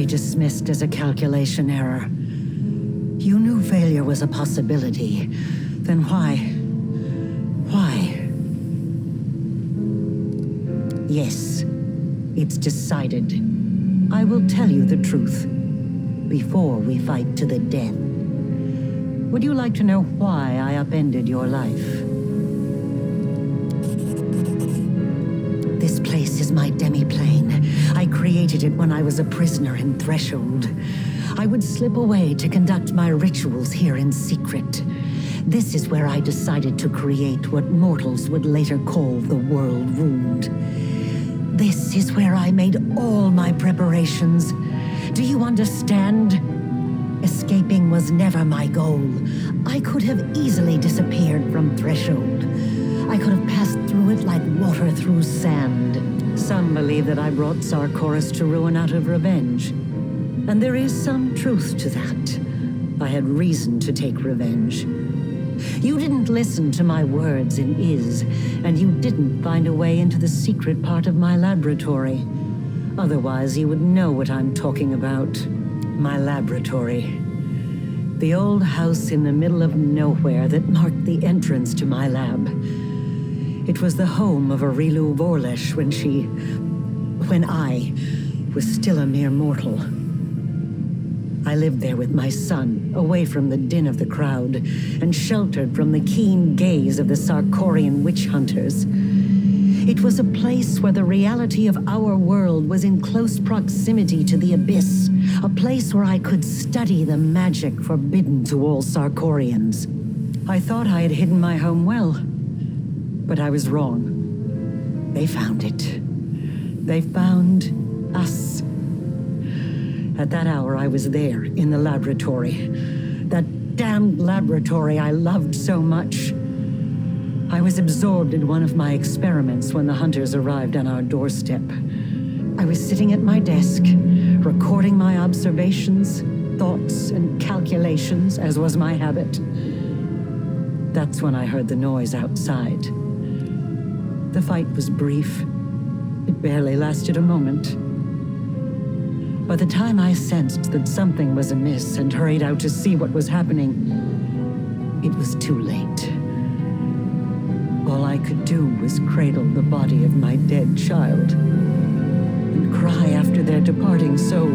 be dismissed as a calculation error. You knew failure was a possibility. Then why? Why? Yes, it's decided. I will tell you the truth before we fight to the death. Would you like to know why I upended your life? This place is my demi-plane. I created it when I was a prisoner in Threshold. I would slip away to conduct my rituals here in secret. This is where I decided to create what mortals would later call the World Wound. This is where I made all my preparations. Do you understand? Escaping was never my goal. I could have easily disappeared from Threshold. I could have passed through it like water through sand. Some believe that I brought Sarkoris to ruin out of revenge. And there is some truth to that. I had reason to take revenge. You didn't listen to my words in Iz, and you didn't find a way into the secret part of my laboratory. Otherwise, you would know what I'm talking about. My laboratory. The old house in the middle of nowhere that marked the entrance to my lab. It was the home of Arilu Vorlesh when I was still a mere mortal. I lived there with my son, away from the din of the crowd, and sheltered from the keen gaze of the Sarkorian witch hunters. It was a place where the reality of our world was in close proximity to the abyss, a place where I could study the magic forbidden to all Sarkorians. I thought I had hidden my home well, but I was wrong. They found it. They found us. At that hour, I was there, in the laboratory. That damned laboratory I loved so much. I was absorbed in one of my experiments when the hunters arrived on our doorstep. I was sitting at my desk, recording my observations, thoughts, and calculations, as was my habit. That's when I heard the noise outside. The fight was brief. It barely lasted a moment. By the time I sensed that something was amiss and hurried out to see what was happening, it was too late. All I could do was cradle the body of my dead child and cry after their departing soul.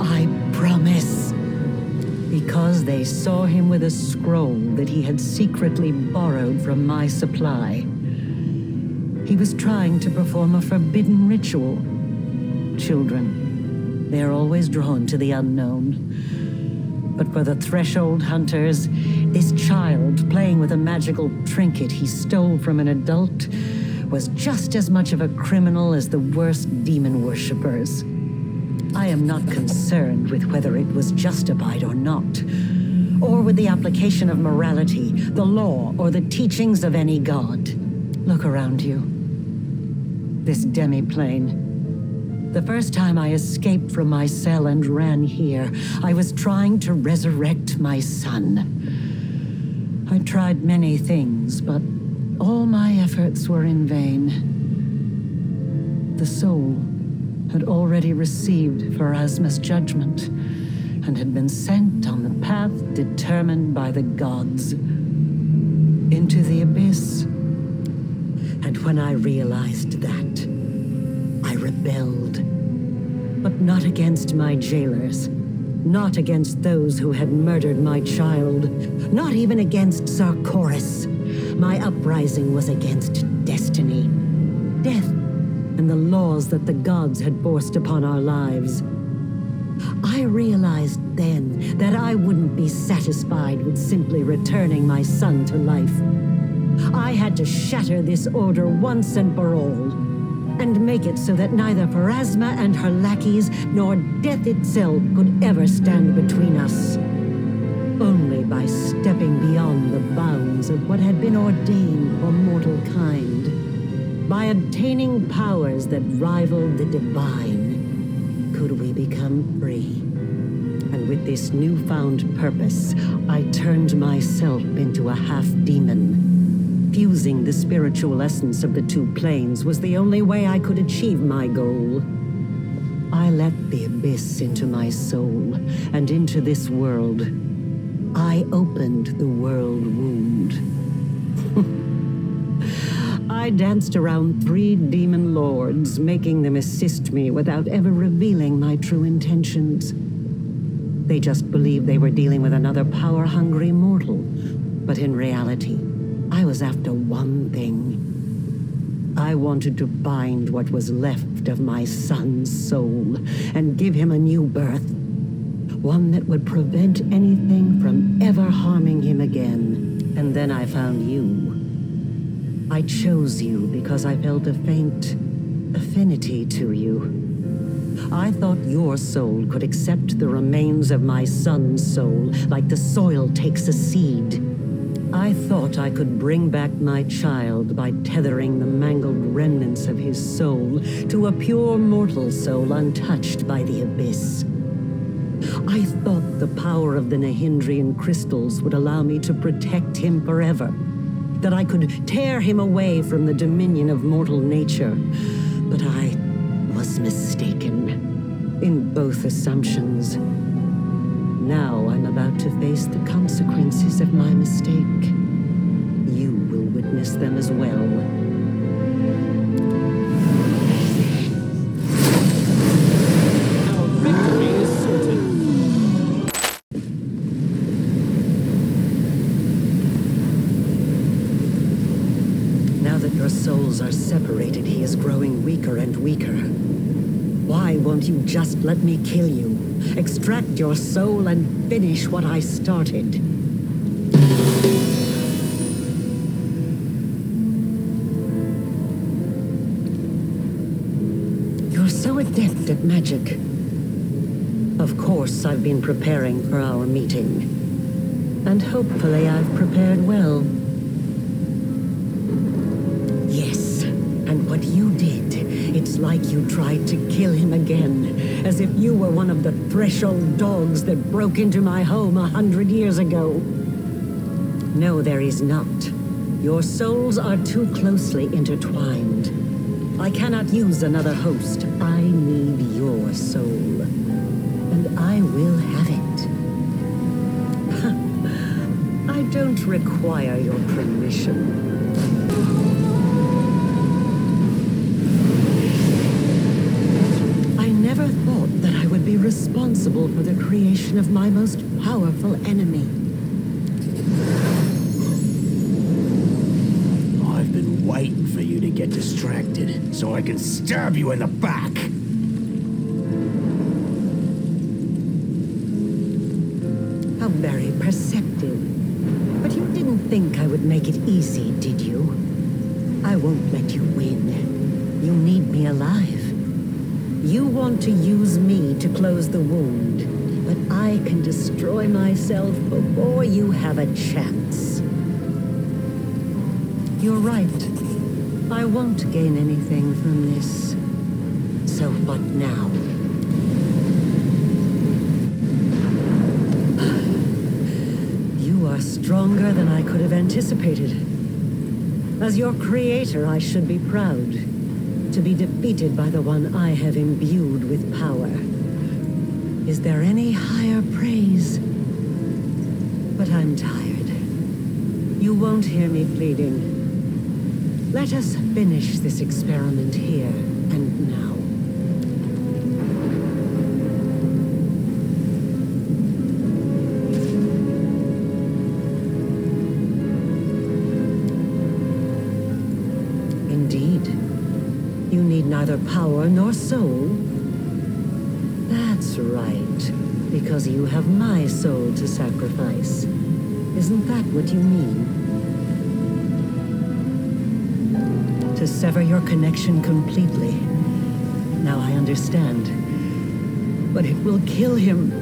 I promise. Because they saw him with a scroll that he had secretly borrowed from my supply. He was trying to perform a forbidden ritual. Children, they're always drawn to the unknown. But for the Threshold hunters, this child playing with a magical trinket he stole from an adult was just as much of a criminal as the worst demon worshippers. I am not concerned with whether it was justified or not, or with the application of morality, the law, or the teachings of any god. Look around you. This demi-plane. The first time I escaped from my cell and ran here, I was trying to resurrect my son. I tried many things, but all my efforts were in vain. The soul had already received Pharasma's judgment and had been sent on the path determined by the gods, into the abyss. And when I realized that, I rebelled. But not against my jailers, not against those who had murdered my child, not even against Sarkoris. My uprising was against destiny, death, and the laws that the gods had forced upon our lives. I realized then that I wouldn't be satisfied with simply returning my son to life. I had to shatter this order once and for all, and make it so that neither Pharasma and her lackeys nor death itself could ever stand between us. Only by stepping beyond the bounds of what had been ordained for mortal kind, by obtaining powers that rivaled the divine, could we become free. And with this newfound purpose, I turned myself into a half-demon. Fusing the spiritual essence of the two planes was the only way I could achieve my goal. I let the abyss into my soul and into this world. I opened the world wound. I danced around 3 demon lords, making them assist me without ever revealing my true intentions. They just believed they were dealing with another power-hungry mortal. But in reality, I was after one thing. I wanted to bind what was left of my son's soul and give him a new birth. One that would prevent anything from ever harming him again. And then I found you. I chose you because I felt a faint affinity to you. I thought your soul could accept the remains of my son's soul like the soil takes a seed. I thought I could bring back my child by tethering the mangled remnants of his soul to a pure mortal soul untouched by the abyss. I thought the power of the Nahindrian crystals would allow me to protect him forever. That I could tear him away from the dominion of mortal nature. But I was mistaken in both assumptions. Now I'm about to face the consequences of my mistake. You will witness them as well. Our victory is certain. Now that your souls are separated, he is growing weaker and weaker. Why won't you just let me kill you? Extract your soul and finish what I started. You're so adept at magic. Of course, I've been preparing for our meeting. And hopefully I've prepared well. Yes, and what you did, it's like you tried to kill him again, as if you were one of the threshold dogs that broke into my home 100 years ago. No, there is not. Your souls are too closely intertwined. I cannot use another host. I need your soul. And I will have it. I don't require your permission. I never thought that I would be responsible for the creation of my most powerful enemy. I've been waiting for you to get distracted, so I can stab you in the back! How very perceptive. But you didn't think I would make it easy, did you? I won't let you win. You need me alive. You want to use me to close the wound, but I can destroy myself before you have a chance. You're right. I won't gain anything from this. So what now? You are stronger than I could have anticipated. As your creator, I should be proud. To be defeated by the one I have imbued with power. Is there any higher praise? But I'm tired. You won't hear me pleading. Let us finish this experiment here and now. Indeed. You need neither power nor soul. That's right, because you have my soul to sacrifice. Isn't that what you mean? To sever your connection completely. Now I understand. But it will kill him.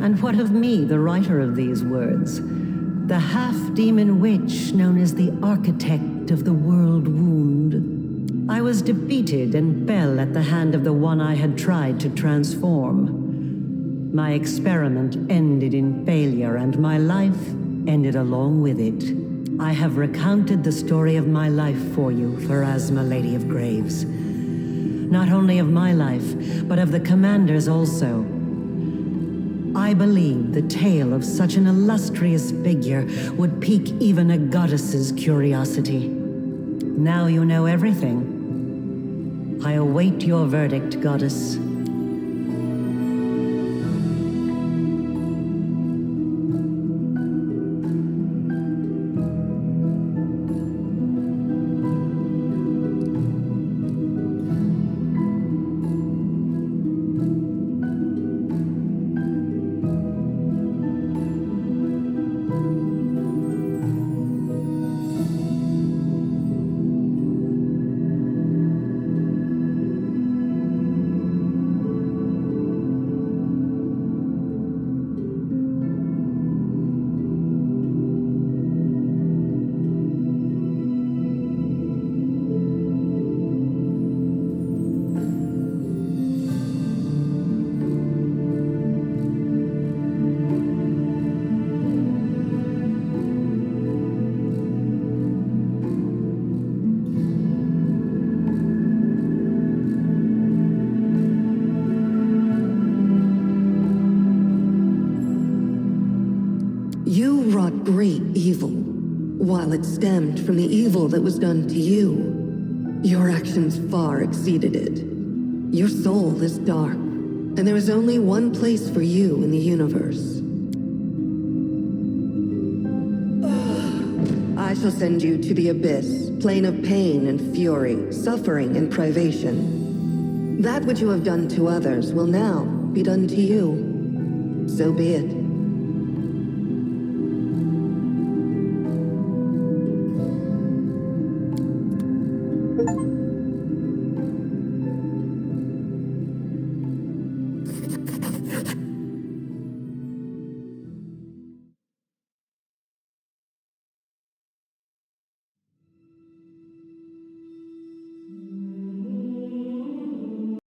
And what of me, the writer of these words? The half-demon witch known as the architect of the world wound. I was defeated and fell at the hand of the one I had tried to transform. My experiment ended in failure, and my life ended along with it. I have recounted the story of my life for you, Pharasma, Lady of Graves. Not only of my life, but of the Commander's also. I believe the tale of such an illustrious figure would pique even a goddess's curiosity. Now you know everything. I await your verdict, goddess. You wrought great evil, while it stemmed from the evil that was done to you. Your actions far exceeded it. Your soul is dark, and there is only one place for you in the universe. I shall send you to the abyss, plane of pain and fury, suffering and privation. That which you have done to others will now be done to you. So be it.